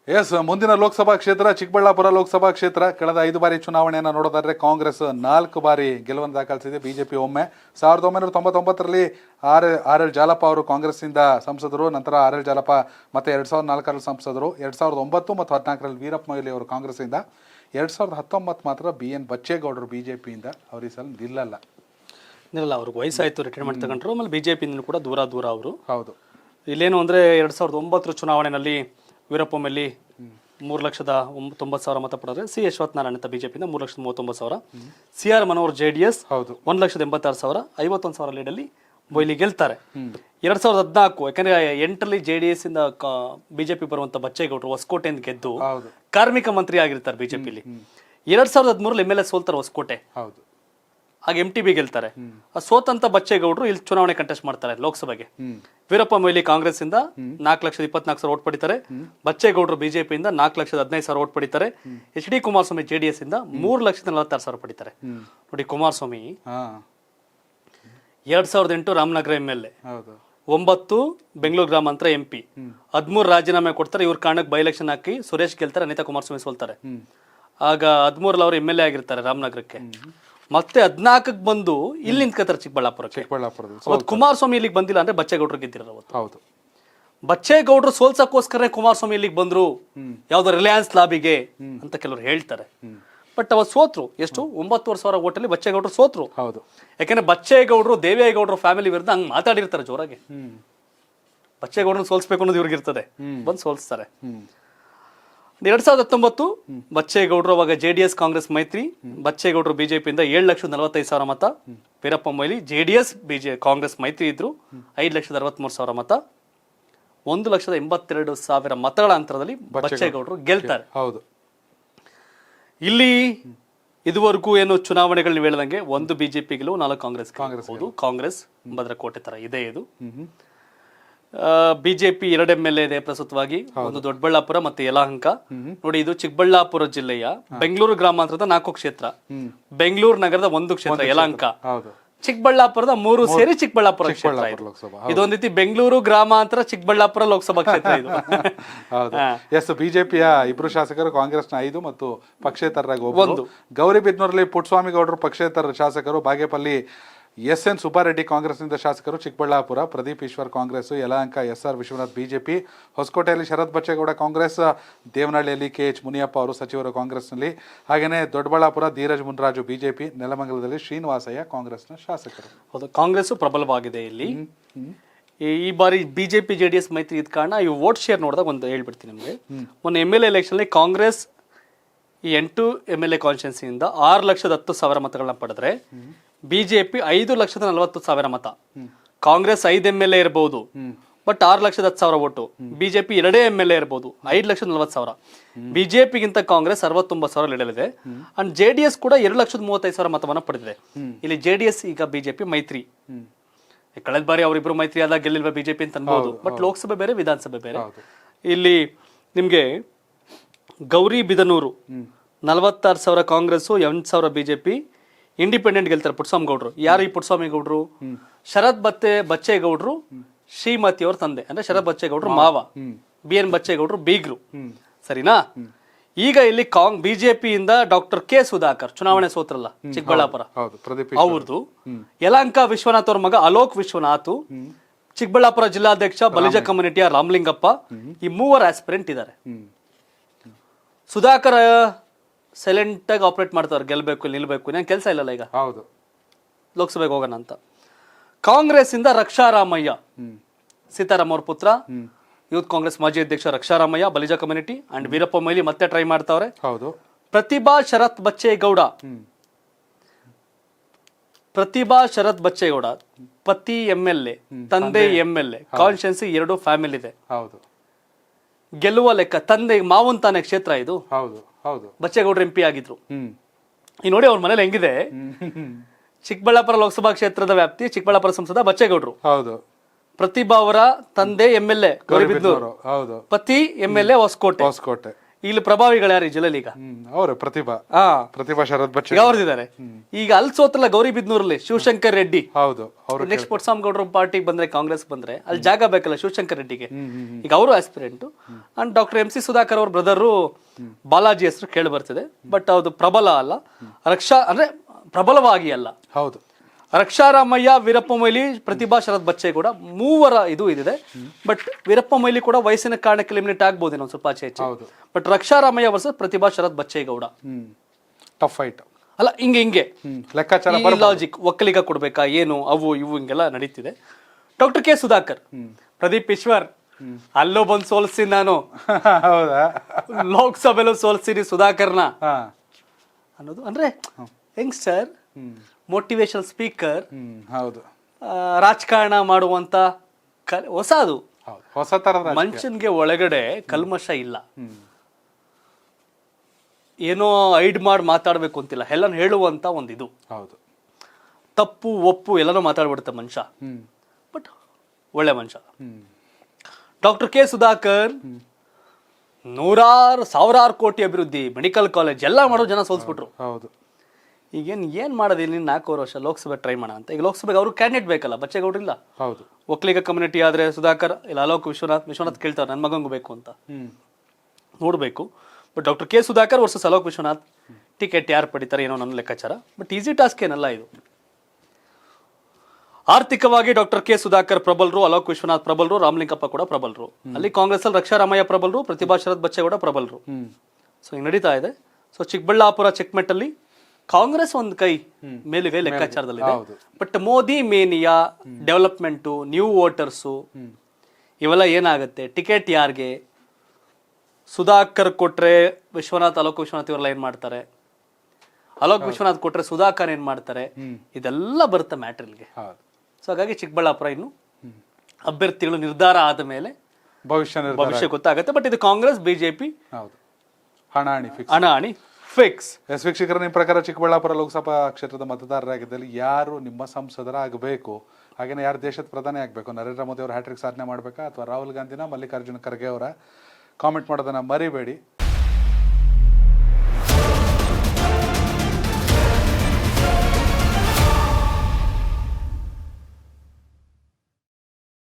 S, ಮುಂದಿನ ಲೋಕಸಭಾ ಕ್ಷೇತ್ರ ಚಿಕ್ಕಬಳ್ಳಾಪುರ ಲೋಕಸಭಾ ಕ್ಷೇತ್ರ. ಕಳೆದ 5 ಬಾರಿ ಚುನಾವಣೆಯನ್ನು ನೋಡೋದಾದ್ರೆ ಕಾಂಗ್ರೆಸ್ 4 ಬಾರಿ ಗೆಲುವನ್ನು ದಾಖಲಿಸಿದೆ. ಬಿಜೆಪಿ ಒಮ್ಮೆ. 1999ರಲ್ಲಿ ಆರ್ ಎಲ್ ಜಾಲಪ್ಪ ಅವರು ಕಾಂಗ್ರೆಸ್ನಿಂದ ಸಂಸದರು. ನಂತರ ಆರ್ ಎಲ್ ಜಾಲಪ್ಪ ಮತ್ತೆ 2004ರಲ್ಲಿ ಸಂಸದರು. 2009 ಮತ್ತು 2014ರಲ್ಲಿ ವೀರಪ್ಪ ಮೊಯ್ಲಿ ಅವರು ಕಾಂಗ್ರೆಸ್ಸಿಂದ. 2019 ಮಾತ್ರ BN ಬಚ್ಚೇಗೌಡರು ಬಿಜೆಪಿಯಿಂದ. ಅವರು ಈ ಸಲ ನಿಲ್ಲಲ್ಲ. ಅವ್ರಿಗೆ ವಯಸ್ಸಾಯ್ತು, ರಿಟೈರ್ಮೆಂಟ್ ತಗೊಂಡ್ರು. ಆಮೇಲೆ ಬಿಜೆಪಿಯಿಂದ ಕೂಡ ದೂರ ಅವರು. ಹೌದು. ಇಲ್ಲೇನು ಅಂದರೆ 2009 ಚುನಾವಣೆಯಲ್ಲಿ ವೀರಪ್ಪ ಮೊಯ್ಲಿ 3,90,000 ಮತ ಪಡೆದ್ರೆ, ಸಿ ಅಶ್ವತ್ಥನಾರಾಯಣ ಅಂತ ಬಿಜೆಪಿಯಿಂದ 3,39,000, CR ಮನೋಹರ್ JDS 1,86,000, 51,000 ಲೀಡಲ್ಲಿ ಮೊಯ್ಲಿ ಗೆಲ್ತಾರೆ. 2014 ಯಾಕಂದ್ರೆ 8ರಲ್ಲಿ JDS ಇಂದ ಬಿಜೆಪಿ ಬರುವಂತ ಬಚ್ಚೇಗೌಡರು ಹೊಸಕೋಟೆಯಿಂದ ಗೆದ್ದು ಕಾರ್ಮಿಕ ಮಂತ್ರಿ ಆಗಿರ್ತಾರೆ ಬಿಜೆಪಿಲಿ. 2013ರಲ್ಲಿ MLA ಸೋಲ್ತಾರೆ ಹೊಸಕೋಟೆ. ಆಗ MTB ಗೆಲ್ತಾರೆ. ಸೋತಂತ ಬಚ್ಚೇಗೌಡರು ಇಲ್ಲಿ ಚುನಾವಣೆ ಕಂಟೆಸ್ಟ್ ಮಾಡ್ತಾರೆ ಲೋಕಸಭೆಗೆ. ವೀರಪ್ಪ ಮೊಯ್ಲಿ ಕಾಂಗ್ರೆಸ್ ಇಂದ 4,24,000 ಓಟ್ ಪಡಿತಾರೆ. ಬಚ್ಚೇಗೌಡರು ಬಿಜೆಪಿಯಿಂದ 4,15,000 ಓಟ್ ಪಡಿತಾರೆ. HD ಕುಮಾರಸ್ವಾಮಿ JDS ಇಂದ 3,46,000 ಪಡಿತಾರೆ. ನೋಡಿ, ಕುಮಾರಸ್ವಾಮಿ 2008 ರಾಮನಗರ MLA, 9 ಬೆಂಗಳೂರು ಗ್ರಾಮಾಂತರ MP, 13 ರಾಜೀನಾಮೆ ಕೊಡ್ತಾರೆ. ಇವ್ರ ಕಾರಣಕ್ಕೆ ಬೈ ಎಲೆಕ್ಷನ್ ಹಾಕಿ ಸುರೇಶ್ ಗೆಲ್ತಾರೆ, ಅನಿತಾ ಕುಮಾರಸ್ವಾಮಿ ಸೋಲ್ತಾರೆ. ಆಗ 13ರಲ್ಲಿ ಅವರು MLA ಆಗಿರ್ತಾರೆ ರಾಮನಗರಕ್ಕೆ. ಮತ್ತೆ 14ಕ್ಕೆ ಬಂದು ಇಲ್ಲಿ ನಿಂತ್ಕೋತಾರೆ ಚಿಕ್ಕಬಳ್ಳಾಪುರಕ್ಕೆ. ಕುಮಾರಸ್ವಾಮಿ ಇಲ್ಲಿಗೆ ಬಂದಿಲ್ಲ ಅಂದ್ರೆ ಬಚ್ಚೇಗೌಡರು ಗೆದ್ದಿರೋ ಅವತ್ತು. ಬಚ್ಚೇಗೌಡರು ಸೋಲ್ಸಕ್ಕೋಸ್ಕರ ಕುಮಾರಸ್ವಾಮಿ ಇಲ್ಲಿಗೆ ಬಂದ್ರು, ಯಾವ್ದೋ ರಿಲಯನ್ಸ್ ಲಾಬಿಗೆ ಅಂತ ಕೆಲವರು ಹೇಳ್ತಾರೆ. ಬಟ್ ಅವತ್ತು ಸೋತ್ರು. ಎಷ್ಟು? 9,500 ಓಟಲ್ಲಿ ಬಚ್ಚೇಗೌಡರು ಸೋತ್ರು. ಯಾಕಂದ್ರೆ ಬಚ್ಚೇಗೌಡರು ದೇವೇಗೌಡರು ಫ್ಯಾಮಿಲಿ ವಿರುದ್ಧ ಹಂಗ್ ಮಾತಾಡಿರ್ತಾರೆ ಜೋರಾಗಿ. ಬಚ್ಚೇಗೌಡರನ್ನ ಸೋಲ್ಸ್ಬೇಕು ಅನ್ನೋದು ಇವ್ರಿಗಿರ್ತದೆ, ಬಂದು ಸೋಲ್ಸ್ತಾರೆ. 2019 ಬಚ್ಚೇಗೌಡರು ಅವಾಗ JDS ಕಾಂಗ್ರೆಸ್ ಮೈತ್ರಿ. ಬಚ್ಚೇಗೌಡರು ಬಿಜೆಪಿಯಿಂದ 7,45,000 ಮತ. ವೀರಪ್ಪ ಮೊಯ್ಲಿ JDS ಕಾಂಗ್ರೆಸ್ ಮೈತ್ರಿ ಇದ್ರು 5,63,000 ಮತ. 1,82,000 ಮತಗಳ ಅಂತರದಲ್ಲಿ ಬಚ್ಚೇಗೌಡರು ಗೆಲ್ತಾರೆ. ಇಲ್ಲಿ ಇದುವರೆಗೂ ಏನು ಚುನಾವಣೆಗಳು ನೀವು ಹೇಳ್ದಂಗೆ, 1 ಬಿಜೆಪಿ ಗೆಲುವು, 4 ಕಾಂಗ್ರೆಸ್. ಕಾಂಗ್ರೆಸ್ ಭದ್ರಕೋಟೆ ತರ ಇದೆ ಇದು. ಬಿಜೆಪಿ 2 MLA ಇದೆ ಪ್ರಸ್ತುತವಾಗಿ, ಒಂದು ದೊಡ್ಡಬಳ್ಳಾಪುರ ಮತ್ತೆ ಯಲಹಂಕ. ನೋಡಿ, ಇದು ಚಿಕ್ಕಬಳ್ಳಾಪುರ ಜಿಲ್ಲೆಯ ಬೆಂಗಳೂರು ಗ್ರಾಮಾಂತರದ 4 ಕ್ಷೇತ್ರ, ಬೆಂಗಳೂರು ನಗರದ 1 ಕ್ಷೇತ್ರ ಯಲಹಂಕ, ಚಿಕ್ಕಬಳ್ಳಾಪುರದ 3 ಸೇರಿ ಚಿಕ್ಕಬಳ್ಳಾಪುರ ಕ್ಷೇತ್ರ. ಇದೊಂದ್ ರೀತಿ ಬೆಂಗಳೂರು ಗ್ರಾಮಾಂತರ ಚಿಕ್ಕಬಳ್ಳಾಪುರ ಲೋಕಸಭಾ ಕ್ಷೇತ್ರ ಇದು. ಎಸ್, ಬಿಜೆಪಿಯ 2 ಶಾಸಕರು, ಕಾಂಗ್ರೆಸ್ನ 5 ಮತ್ತು ಪಕ್ಷೇತರರಾಗಿ 1. ಗೌರಿಬಿದನೂರಲ್ಲಿ ಪುಟ್ಟಸ್ವಾಮಿ ಗೌಡರು ಪಕ್ಷೇತರ ಶಾಸಕರು. ಬಾಗೇಪಲ್ಲಿ SN ಸುಬ್ಬಾರೆಡ್ಡಿ ಕಾಂಗ್ರೆಸ್ನಿಂದ ಶಾಸಕರು. ಚಿಕ್ಕಬಳ್ಳಾಪುರ ಪ್ರದೀಪ್ ಈಶ್ವರ್ ಕಾಂಗ್ರೆಸ್. Yelahanka SR Vishwanath BJP. ಹೊಸಕೋಟೆಯಲ್ಲಿ ಶರತ್ ಬಚ್ಚೇಗೌಡ ಕಾಂಗ್ರೆಸ್. ದೇವನಹಳ್ಳಿಯಲ್ಲಿ KH ಮುನಿಯಪ್ಪ ಅವರು ಸಚಿವರು ಕಾಂಗ್ರೆಸ್ನಲ್ಲಿ. ಹಾಗೆಯೇ ದೊಡ್ಡಬಳ್ಳಾಪುರ ಧೀರಜ್ ಮುನ್ರಾಜು ಬಿಜೆಪಿ. ನೆಲಮಂಗಲದಲ್ಲಿ ಶ್ರೀನಿವಾಸಯ್ಯ ಕಾಂಗ್ರೆಸ್ನ ಶಾಸಕರು. ಹೌದು, ಕಾಂಗ್ರೆಸ್ ಪ್ರಬಲವಾಗಿದೆ ಇಲ್ಲಿ. ಈ ಬಾರಿ ಬಿಜೆಪಿ JDS ಮೈತ್ರಿ ಇದ್ ಕಾರಣ ಈ ವೋಟ್ ಶೇರ್ ನೋಡಿದಾಗ ಒಂದು ಹೇಳ್ಬಿಡ್ತೀನಿ ನಿಮಗೆ. ಮೊನ್ನೆ MLA ಎಲೆಕ್ಷನ್ ಕಾಂಗ್ರೆಸ್ ಈ 8 MLA ಕಾನ್ಸ್ಟಿಟ್ಯೂನ್ಸಿಯಿಂದ 6,10,000 ಮತಗಳನ್ನ ಪಡೆದ್ರೆ, ಬಿಜೆಪಿ 5,40,000 ಮತ. ಕಾಂಗ್ರೆಸ್ 5 MLA ಇರಬಹುದು, ಬಟ್ 6,10,000 ಓಟು. ಬಿಜೆಪಿ 2 MLA ಇರಬಹುದು, 5,40,000. ಬಿಜೆಪಿಗಿಂತ ಕಾಂಗ್ರೆಸ್ 69,000 ಲೀಡಲ್ಲಿದೆ. ಅಂಡ್ JDS ಕೂಡ 2,35,000 ಮತವನ್ನ ಪಡೆದಿದೆ. ಇಲ್ಲಿ JDS ಈಗ ಬಿಜೆಪಿ ಮೈತ್ರಿ. ಕಳೆದ ಬಾರಿ ಅವರಿಬ್ರು ಮೈತ್ರಿ ಆದಾಗ ಗೆಲ್ಲಿಲ್ವಾ ಬಿಜೆಪಿ ಅಂತ ಅನ್ಬೋದು, ಬಟ್ ಲೋಕಸಭೆ ಬೇರೆ ವಿಧಾನಸಭೆ ಬೇರೆ. ಇಲ್ಲಿ ನಿಮ್ಗೆ ಗೌರಿಬಿದನೂರು 46,000 ಕಾಂಗ್ರೆಸ್, 8,000 ಬಿಜೆಪಿ. ಇಂಡಿಪೆಂಡೆಂಟ್ ಗೆಲ್ತಾರೆ ಪುಟ್ಟಸ್ವಾಮಿ ಗೌಡ್ರು. ಯಾರು ಈ ಪುಟ್ಟಸ್ವಾಮಿ ಗೌಡ್ರು? ಶರತ್ ಬಚ್ಚೇಗೌಡರು ಶ್ರೀಮತಿ ಅವ್ರ ತಂದೆ, ಅಂದ್ರೆ ಶರತ್ ಬಚ್ಚೇಗೌಡರು ಮಾವ, BN ಬಚ್ಚೇಗೌಡರು ಬೀಗ್ರು. ಸರಿನಾ? ಈಗ ಇಲ್ಲಿ ಬಿಜೆಪಿಯಿಂದ ಡಾಕ್ಟರ್ K ಸುಧಾಕರ್ ಚುನಾವಣೆ ಸೋತ್ರಲ್ಲ ಚಿಕ್ಕಬಳ್ಳಾಪುರ, ಅವ್ರದ್ದು. ಯಲಹಂಕ ವಿಶ್ವನಾಥ್ ಅವ್ರ ಮಗ ಅಲೋಕ್ ವಿಶ್ವನಾಥ್. ಚಿಕ್ಕಬಳ್ಳಾಪುರ ಜಿಲ್ಲಾಧ್ಯಕ್ಷ ಬಲಿಜ ಕಮ್ಯುನಿಟಿಯ ರಾಮಲಿಂಗಪ್ಪ. ಈ 3 ಆಸ್ಪಿರೆಂಟ್ ಇದ್ದಾರೆ. ಸುಧಾಕರ್ ಸೈಲೆಂಟ್ ಆಗಿ ಆಪರೇಟ್ ಮಾಡ್ತಾರೆ, ಗೆಲ್ಬೇಕು ನಿಲ್ಬೇಕು, ನಾನು ಕೆಲಸ ಇಲ್ಲಲ್ಲ ಈಗ, ಲೋಕಸಭೆಗೆ ಹೋಗೋಣ ಅಂತ. ಕಾಂಗ್ರೆಸ್ ಇಂದ ರಕ್ಷಾರಾಮಯ್ಯ, ಸೀತಾರಾಮ್ ಅವ್ರ ಪುತ್ರ, ಯೂತ್ ಕಾಂಗ್ರೆಸ್ ಮಾಜಿ ಅಧ್ಯಕ್ಷ ರಕ್ಷಾರಾಮಯ್ಯ, ಬಲಿಜ ಕಮ್ಯುನಿಟಿ. ಅಂಡ್ ವೀರಪ್ಪ ಮೊಯ್ಲಿ ಮತ್ತೆ ಟ್ರೈ ಮಾಡ್ತಾವ್ರೆ. ಪ್ರತಿಭಾ ಶರತ್ ಬಚ್ಚೇಗೌಡ ಪತಿ MLA, ತಂದೆ MLA, ಕಾನ್ಸ್ಟಿಟ್ಯೂನ್ಸಿ 2 ಫ್ಯಾಮಿಲಿ ಇದೆ. ಗೆಲ್ಲುವ ಲೆಕ್ಕ. ತಂದೆ ಮಾವನ್ ತಾನೆ ಕ್ಷೇತ್ರ ಇದು. ಬಚ್ಚೇಗೌಡರು MP ಆಗಿದ್ರು. ಈ ನೋಡಿ ಅವ್ರ ಮನೇಲಿ ಹೆಂಗಿದೆ. ಚಿಕ್ಕಬಳ್ಳಾಪುರ ಲೋಕಸಭಾ ಕ್ಷೇತ್ರದ ವ್ಯಾಪ್ತಿ, ಚಿಕ್ಕಬಳ್ಳಾಪುರ ಸಂಸದ ಬಚ್ಚೇಗೌಡರು. ಪ್ರತಿಭಾ ಅವರ ತಂದೆ MLA ಗೌರಿಬಿದನೂರು, ಪತಿ MLA ಹೊಸಕೋಟೆ. ಇಲ್ಲಿ ಪ್ರಭಾವಿಗಳು ಯಾರು ಈ ಜಿಲ್ಲೆಲಿ ಈಗ? ಅವ್ರೆ ಪ್ರತಿಭಾ ಹಾ, ಪ್ರತಿಭಾ ಶರತ್ ಬಚ್ಚ ಈಗ ಅವ್ರದಿದ್ದಾರೆ. ಈಗ ಅಲ್ಲಿ ಸೋತಲ್ಲ ಗೌರಿಬಿದ್ನೂರಲ್ಲಿ ಶಿವಶಂಕರ್ ರೆಡ್ಡಿ. ಹೌದು, ಅವರು ನೆಕ್ಸ್ಟ್ ಪುಟ್ಸ್ವಾಮಿಗೌಡರ ಪಾರ್ಟಿಗೆ ಬಂದ್ರೆ, ಕಾಂಗ್ರೆಸ್ ಬಂದ್ರೆ ಅಲ್ಲಿ ಜಾಗ ಬೇಕಲ್ಲ ಶಿವಶಂಕರ್ ರೆಡ್ಡಿಗೆ. ಈಗ ಅವರು aspirant. And doctor MC Sudhakar ಅವ್ರ ಬ್ರದರು ಬಾಲಾಜಿ ಹೆಸರು ಕೇಳಿ ಬರ್ತಿದೆ. ಬಟ್ ಅದು ಪ್ರಬಲ ಅಲ್ಲ, ಅಂದ್ರೆ ಪ್ರಬಲವಾಗಿ ಅಲ್ಲ. ಹೌದು. ರಕ್ಷಾರಾಮಯ್ಯ, ವೀರಪ್ಪ ಮೊಯ್ಲಿ, ಪ್ರತಿಭಾ ಶರತ್ ಬಚ್ಚೇಗೌಡ ಮೂವರ ಇದು ಇದಿದೆ. ಬಟ್ ವೀರಪ್ಪ ಮೊಯ್ಲಿ ಕೂಡ ವಯಸ್ಸಿನ ಕಾರಣಕ್ಕೆ ಎಲಿಮಿನೇಟ್ ಆಗ್ಬೋದೇನೋ ಸ್ವಲ್ಪ ಆಚೆ ಹೆಚ್ಚು. But Raksha Ramaiah versus Pratibha Sharath Bachegowda tough fight ಅಲ್ಲ, ಹಿಂಗೆ ಲೆಕ್ಕಾಚಾರ ಲಾಜಿಕ್ ಒಕ್ಕಲಿಗ ಕೊಡ್ಬೇಕಾ ಏನು ಅವು ಇವು ಹಿಂಗೆಲ್ಲ ನಡೀತಿದೆ. ಡಾಕ್ಟರ್ K ಸುಧಾಕರ್, ಪ್ರದೀಪ್ ಈಶ್ವರ್ ಅಲ್ಲೂ ಬಂದು ಸೋಲ್ಸಿ ನಾನು, ಹೌದಾ, ಲೋಕಸಭೆಲೂ ಸೋಲ್ಸಿನಿ ಸುಧಾಕರ್ನ ಅನ್ನೋದು. ಅಂದ್ರೆ ಯಂಗ್ಸ್ಟರ್, ಮೋಟಿವೇಶನಲ್ ಸ್ಪೀಕರ್, ಹೌದು, ರಾಜಕಾರಣ ಮಾಡುವಂತ ಹೊಸದು, ಹೊಸ ತರದ ಮನುಷ್ಯನ್ಗೆ ಒಳಗಡೆ ಕಲ್ಮಶ ಇಲ್ಲ. ಏನೋ ಐಡ್ ಮಾಡಿ ಮಾತಾಡ್ಬೇಕು ಅಂತಿಲ್ಲ, ಎಲ್ಲಾನು ಹೇಳುವಂತ ಒಂದಿದು. ಹೌದು, ತಪ್ಪು ಒಪ್ಪು ಎಲ್ಲಾನು ಮಾತಾಡ್ಬಿಡುತ್ತೆ ಮನುಷ್ಯ. ಬಟ್ ಒಳ್ಳೆ ಮನುಷ್ಯ. ಡಾಕ್ಟರ್ K ಸುಧಾಕರ್ ಸಾವಿರಾರು ಕೋಟಿ ಅಭಿವೃದ್ಧಿ, ಮೆಡಿಕಲ್ ಕಾಲೇಜ್ ಎಲ್ಲ ಮಾಡೋ ಜನ ಸೋಲ್ಸ್ಬಿಟ್ರು. ಹೌದು. ಏನ್ ಮಾಡೋದು ಇಲ್ಲಿ 4 ವರ್ಷ ಲೋಕಸಭೆ ಟ್ರೈ ಮಾಡೋಣ ಅಂತ. ಈಗ ಲೋಕಸಭೆಗೆ ಅವರು ಕ್ಯಾಂಡಿಡೇಟ್ ಬೇಕಲ್ಲ, ಬಚ್ಚೇಗೌಡ್ರಿಲ್ಲ. ಹೌದು, ಒಕ್ಕಲಿಗ ಕಮ್ಯುನಿಟಿ ಆದ್ರೆ ಸುಧಾಕರ್ ಇಲ್ಲ, ಅಲೋಕ್ ವಿಶ್ವನಾಥ್ ಕೇಳ್ತಾರೆ ನನ್ನ ಮಗಂಗೂ ಬೇಕು ಅಂತ, ನೋಡ್ಬೇಕು. But doctor K Sudhakar versus Alok Vishwanath, ticket ಯಾರು ಪಡಿತಾರೆ ಏನೋ ನನ್ನ ಲೆಕ್ಕಾಚಾರ. ಬಟ್ ಈಸಿ ಟಾಸ್ಕ್ ಏನಲ್ಲ ಇದು. ಆರ್ಥಿಕವಾಗಿ ಡಾಕ್ಟರ್ K ಸುಧಾಕರ್ ಪ್ರಬಲರು, ಅಲೋಕ್ ವಿಶ್ವನಾಥ್ ಪ್ರಬಲರು, ರಾಮಲಿಂಗಪ್ಪ ಕೂಡ ಪ್ರಬಲರು. ಅಲ್ಲಿ ಕಾಂಗ್ರೆಸ್ ಅಲ್ಲಿ ರಕ್ಷಾರಾಮಯ್ಯ ಪ್ರಬಲರು, ಪ್ರತಿಭಾ ಶರತ್ ಬಚ್ಚೇಗೌಡ ಪ್ರಬಲರು. ಸೊ ಹಿಂಗ್ ನಡೀತಾ ಇದೆ. ಸೊ ಚಿಕ್ಕಬಳ್ಳಾಪುರ ಚೆಕ್ಮೆಟ್ ಅಲ್ಲಿ ಕಾಂಗ್ರೆಸ್ ಒಂದ್ ಕೈ ಮೇಲುಗೈ ಲೆಕ್ಕಾಚಾರದಲ್ಲಿದೆ. But Modi mania, development, new voters ಇವೆಲ್ಲ ಏನಾಗುತ್ತೆ, ಟಿಕೆಟ್ ಯಾರಿಗೆ ಸುಧಾಕರ್ ಕೊಟ್ರೆ ವಿಶ್ವನಾಥ್, ಅಲೋಕ್ ವಿಶ್ವನಾಥ್ ಇವರೆಲ್ಲ ಏನ್ ಮಾಡ್ತಾರೆ, ಅಲೋಕ್ ವಿಶ್ವನಾಥ್ ಕೊಟ್ರೆ ಸುಧಾಕರ್ ಏನ್ ಮಾಡ್ತಾರೆ, ಇದೆಲ್ಲ ಬರುತ್ತೆ ಮ್ಯಾಟ್ರಿಲ್ಗೆ. ಸೊ ಹಾಗಾಗಿ ಚಿಕ್ಕಬಳ್ಳಾಪುರ ಇನ್ನು ಅಭ್ಯರ್ಥಿಗಳು ನಿರ್ಧಾರ ಆದ ಮೇಲೆ ಭವಿಷ್ಯ ಗೊತ್ತಾಗುತ್ತೆ. ಬಟ್ ಇದು ಕಾಂಗ್ರೆಸ್ ಬಿಜೆಪಿ ಹಣಾಹಣಿ ಫಿಕ್ಸ್. ಎಸ್ ವೀಕ್ಷಕರ, ನಿಮ್ಮ ಪ್ರಕಾರ ಚಿಕ್ಕಬಳ್ಳಾಪುರ ಲೋಕಸಭಾ ಕ್ಷೇತ್ರದ ಮತದಾರರಾಗಿದ್ದಲ್ಲಿ ಯಾರು ನಿಮ್ಮ ಸಂಸದರಾಗಬೇಕು, ಹಾಗೇನೆ ಯಾರು ದೇಶದ ಪ್ರಧಾನಿ ಆಗಬೇಕು? ನರೇಂದ್ರ ಮೋದಿ ಅವರು ಹ್ಯಾಟ್ರಿಕ್ ಸಾಧನೆ ಮಾಡಬೇಕಾ ಅಥವಾ ರಾಹುಲ್ ಗಾಂಧಿನ, ಮಲ್ಲಿಕಾರ್ಜುನ ಖರ್ಗೆ ಅವರ? ಕಾಮೆಂಟ್ ಮಾಡೋದನ್ನ ಮರಿಬೇಡಿ.